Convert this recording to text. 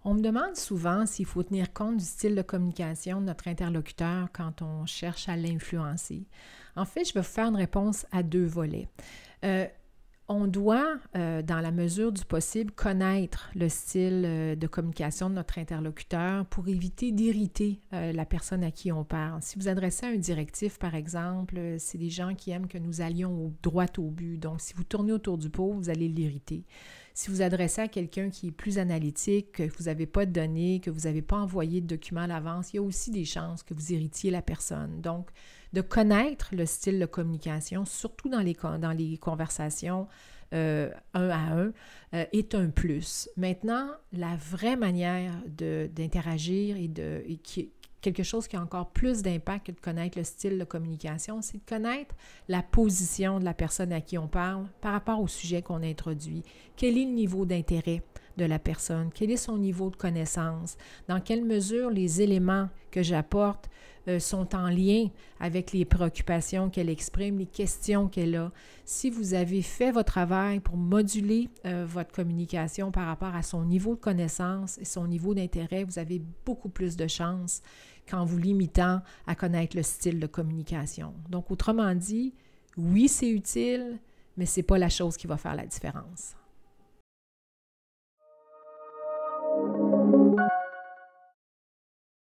On me demande souvent s'il faut tenir compte du style de communication de notre interlocuteur quand on cherche à l'influencer. En fait, je vais vous faire une réponse à deux volets. Euh, on doit, dans la mesure du possible, connaître le style de communication de notre interlocuteur pour éviter d'irriter la personne à qui on parle. Si vous adressez à un directif, par exemple, c'est des gens qui aiment que nous allions droit au but. Donc, si vous tournez autour du pot, vous allez l'irriter. Si vous adressez à quelqu'un qui est plus analytique, que vous n'avez pas de données, que vous n'avez pas envoyé de documents à l'avance, il y a aussi des chances que vous irritiez la personne. Donc, de connaître le style de communication, surtout dans les conversations un à un, est un plus. Maintenant, la vraie manière d'interagir et quelque chose qui a encore plus d'impact que de connaître le style de communication, c'est de connaître la position de la personne à qui on parle par rapport au sujet qu'on introduit. Quel est le niveau d'intérêt de la personne? Quel est son niveau de connaissance? Dans quelle mesure les éléments que j'apporte sont en lien avec les préoccupations qu'elle exprime, les questions qu'elle a. Si vous avez fait votre travail pour moduler votre communication par rapport à son niveau de connaissance et son niveau d'intérêt, vous avez beaucoup plus de chances qu'en vous limitant à connaître le style de communication. Donc, autrement dit, oui, c'est utile, mais ce n'est pas la chose qui va faire la différence.